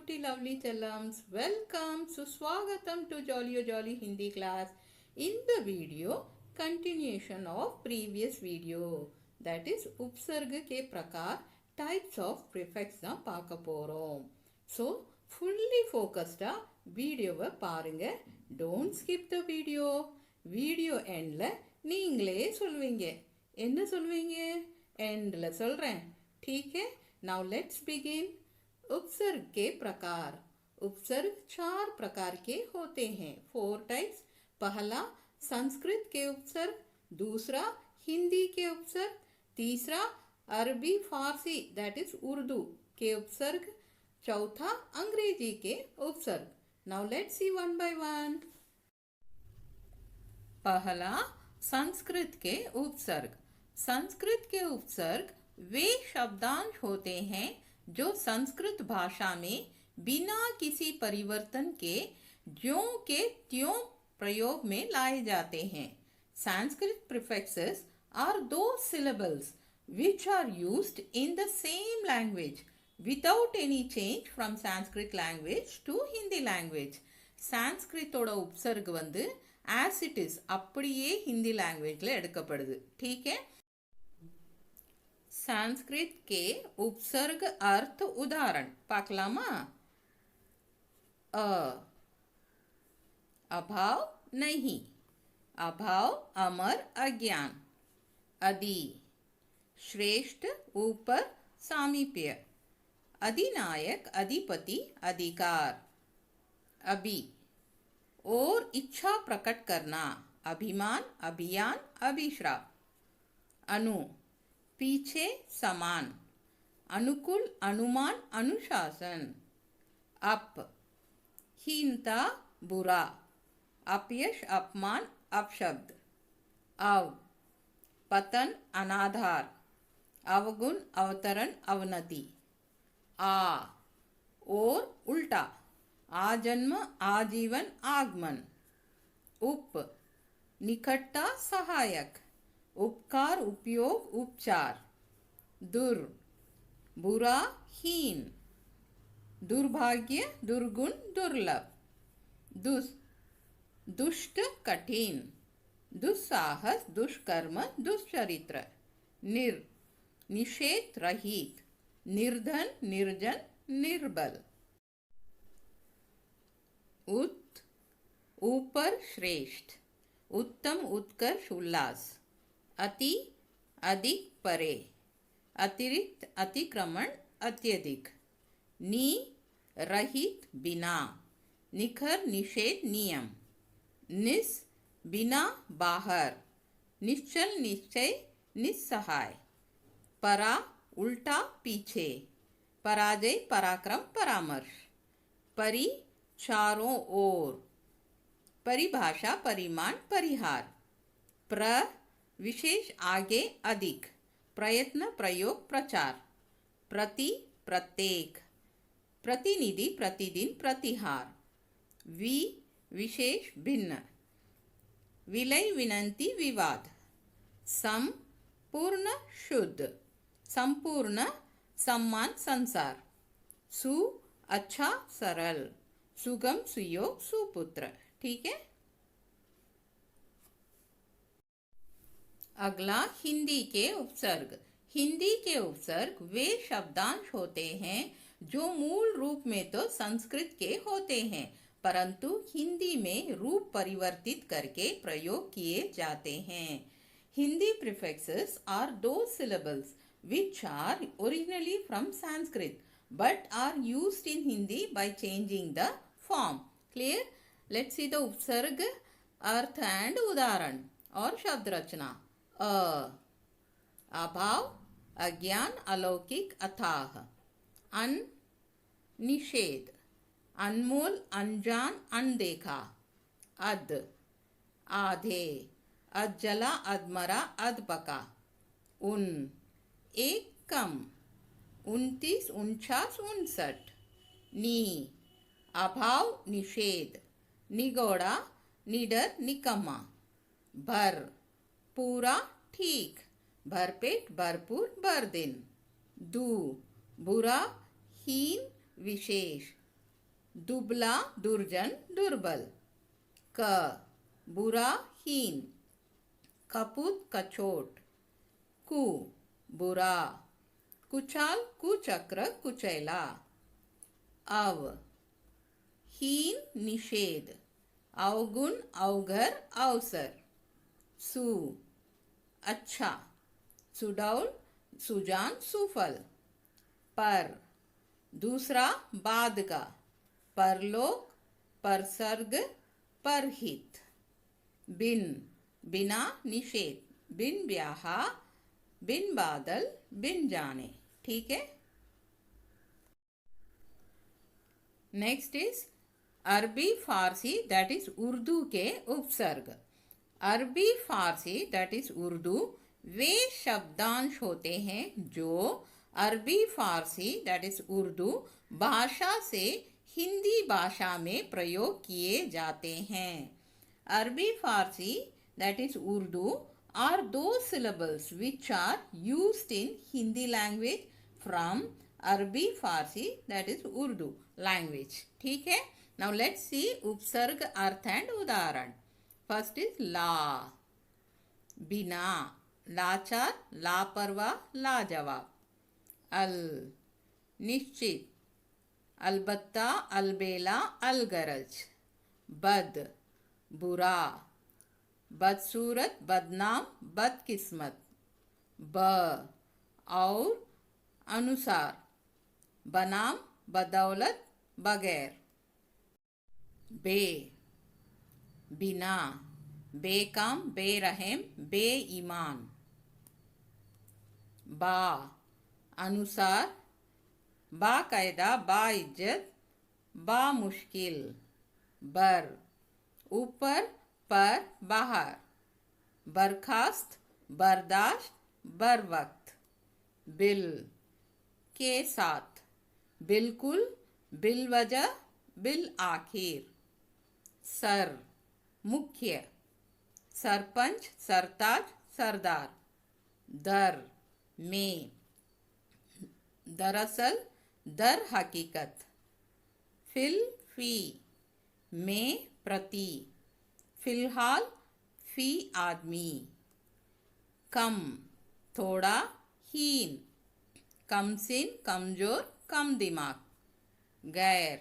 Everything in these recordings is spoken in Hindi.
cutie lovely challams. Welcome, Suswagatam to Jolly Jolly Hindi class. In the video, continuation of previous video. That is Upsarga ke prakar, types of prefix தான் பார்க்க போறோம். So, fully focused வீடியோவை பாருங்க. Don't skip the video. Video எண்ட்ல நீங்களே சொல்வீங்க. என்ன சொல்வீங்க? எண்ட்ல சொல்றேன். ठीक है? Now let's begin. उपसर्ग के प्रकार. उपसर्ग 4 प्रकार के होते हैं. 4 टाइप्स. पहला संस्कृत के उपसर्ग, दूसरा हिंदी के उपसर्ग, तीसरा अरबी फारसी दैट इज उर्दू के उपसर्ग, चौथा अंग्रेजी के उपसर्ग. Now let's see one by one. पहला संस्कृत के उपसर्ग. संस्कृत के उपसर्ग वे शब्दांश होते हैं जो संस्कृत भाषा में बिना किसी परिवर्तन के ज्यों के त्यों प्रयोग में लाए जाते हैं. Sanskrit prefixes are those syllables which are used in the same language without any change from Sanskrit language to Hindi language. சான்ஸ்கிரிட்டோட உப்சர்க் வந்து as it is அப்படியே ஹிந்தி லாங்குவேஜ்ல எடுக்கப்படுது. ठीक है? संस्कृत के उपसर्ग अर्थ उदाहरण पाकलामा. अभाव नहीं, अभाव अमर अज्ञान. अदि श्रेष्ठ ऊपर सामीप्य. अधिनायक अधिपति अधिकार. अभी और इच्छा प्रकट करना. अभिमान अभियान अभिश्राप. अनु पीछे समान. अनुकूल अनुमान अनुशासन. अप हीनता बुरा. अपयश अपमान अपशब्द. अव पतन अनाधार. अवगुण अवतरण अवनति. आ और उल्टा. आजन्म आजीवन आगमन. उप निकटता सहायक. उपकार उपयोग उपचार. दुर बुरा हीन. दुर्भाग्य दुर्गुण दुर्लभ. दुष्ट कठिन. दुस्साहस दुष्कर्म दुष्चरित्र. निषेध रहित. निर्धन निर्जन निर्बल. उत ऊपर श्रेष्ठ. उत्तम उत्कर्ष उल्लास. अति अधिक परे. अतिरिक्त अतिक्रमण अत्यधिक. नि रहित बिना. निखर निषेध नियम. निस बिना बाहर. निश्चल निश्चय निस्सहाय. परा उल्टा पीछे. पराजय पराक्रम परामर्श. परि चारों ओर. परिभाषा परिमाण परिहार. प्र विशेष आगे अधिक. प्रयत्न प्रयोग प्रचार. प्रति प्रत्येक. प्रतिनिधि प्रतिदिन प्रतिहार. वि विशेष भिन्न. विलय विनंती विवाद. सम पूर्ण शुद्ध. संपूर्ण सम्मान संसार. सु अच्छा सरल. सुगम सुयोग सुपुत्र. ठीक है? अगला हिंदी के उपसर्ग. हिंदी के उपसर्ग वे शब्दांश होते हैं जो मूल रूप में तो संस्कृत के होते हैं परंतु हिंदी में रूप परिवर्तित करके प्रयोग किए जाते हैं. Hindi prefixes are those syllables which are originally from Sanskrit but are used in Hindi by changing the form. Clear? Let's see the उपसर्ग अर्थ and उदाहरण और शब्द रचना. अभाव अज्ञान अलौकिक अथाह. अन निषेध. अनमोल अनजान अनदेखा. अद आधे. अधजला अधमरा अधपका. उन एक कम. 29 49 59. नी अभाव निषेध. निगोड़ा निडर निकम्मा. भर पूरा ठीक. भरपेट भरपूर भर दिन. दू बुरा हीन विशेष. दुबला दुर्जन दुर्बल। क बुरा हीन। कपूत कचोट। कु बुरा। कुचाल कुचक्र कुचैला। अव हीन निषेध। अवगुण अवघर अवसर। सु अच्छा। सुडौल सुजान सुफल। पर दूसरा बाद का। परलोक परसर्ग परहित। बिन बिना निषेध। बिन ब्याहा बिन बादल बिन जाने। ठीक है। नेक्स्ट इज अरबी फारसी दैट इज उर्दू के उपसर्ग। अरबी फारसी दैट इज उर्दू वे शब्दांश होते हैं जो अरबी फारसी दैट इज उर्दू भाषा से हिंदी भाषा में प्रयोग किए जाते हैं। Arabi Farsi that is Urdu are those syllables which are used in Hindi language from Arabi Farsi that is Urdu language. ठीक है। Now let's see उपसर्ग अर्थ एंड उदाहरण। फर्स्ट इज ला बिना। लाचार लापरवाह लाजवाब। अल निश्चित। अलबत्ता अलबेला अलगरज। बद बुरा। बदसूरत बदनाम बदकिस्मत। ब और अनुसार। बनाम बदौलत बगैर। बे बिना। बेकाम बेरहम बेईमान। बा अनुसार। बाकायदा बाइज्जत बामुश्किल। बर ऊपर पर बाहर। बर्खास्त बर्दाश्त बर वक्त। बिल के साथ। बिल्कुल बिलवजह बिल आखिर। सर मुख्य। सरपंच सरताज सरदार। दर में। दरअसल दर हकीकत। फिल फी में प्रति। फिलहाल फी आदमी। कम थोड़ा हीन। कमसिन कमजोर कम दिमाग। गैर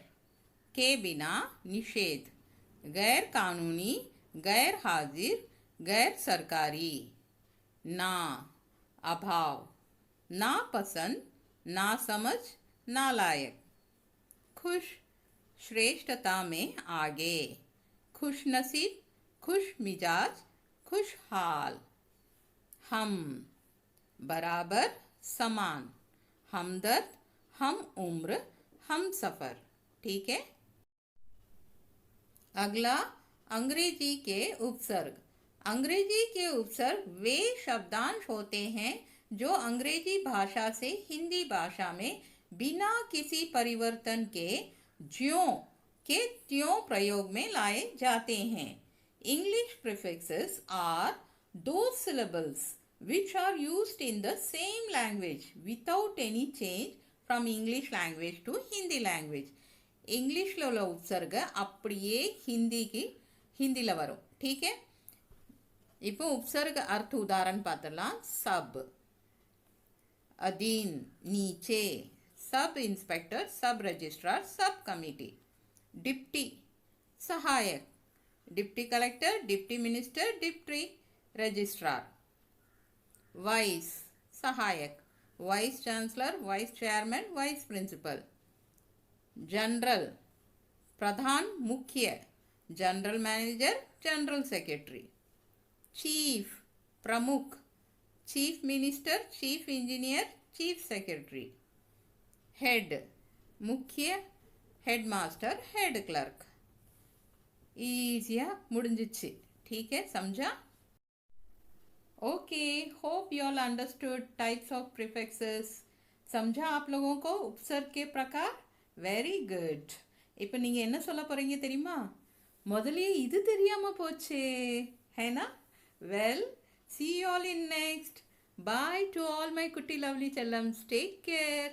के बिना निषेध। गैर कानूनी गैर हाजिर गैर सरकारी। ना अभाव। नापसंद नासमझ नालायक। खुश श्रेष्ठता में आगे। खुश नसीब खुश मिजाज खुशहाल। हम बराबर समान। हमदर्द हम उम्र हम सफर। ठीक है। अगला अंग्रेजी के उपसर्ग। अंग्रेजी के उपसर्ग वे शब्दांश होते हैं जो अंग्रेजी भाषा से हिंदी भाषा में बिना किसी परिवर्तन के ज्यों के त्यों प्रयोग में लाए जाते हैं। English prefixes are those syllables which are used in the same language without any change from English language to Hindi language. இங்கிலீஷில் உள்ள உப்சர்க அப்படியே ஹிந்தியில் வரும். ठीक है. இப்போ उपसर्ग अर्थ उदाहरण பார்த்துடலாம். सब अधीन नीचे। Sub inspector sub registrar sub committee. Deputy सहायक। Deputy collector deputy minister deputy registrar. Vice सहायक। Vice chancellor vice chairman vice principal. General प्रधान मुख्य। General manager general secretary. Chief प्रमुख। Chief minister chief engineer chief secretary. Head मुख्य हेड मास्टर हेड क्लर्क। ईजिया मुड़िंजिच्ची. ठीक है, समझा? Okay, hope you all understood types of prefixes. समझा आप लोगों को उपसर्ग के प्रकार? Very good. இப்போ நீங்கள் என்ன சொல்ல போகிறீங்க தெரியுமா? முதலே இது தெரியாமல் போச்சே ஹேனா? Well, see you all in next. Bye to all my kutti lovely challams. Take care.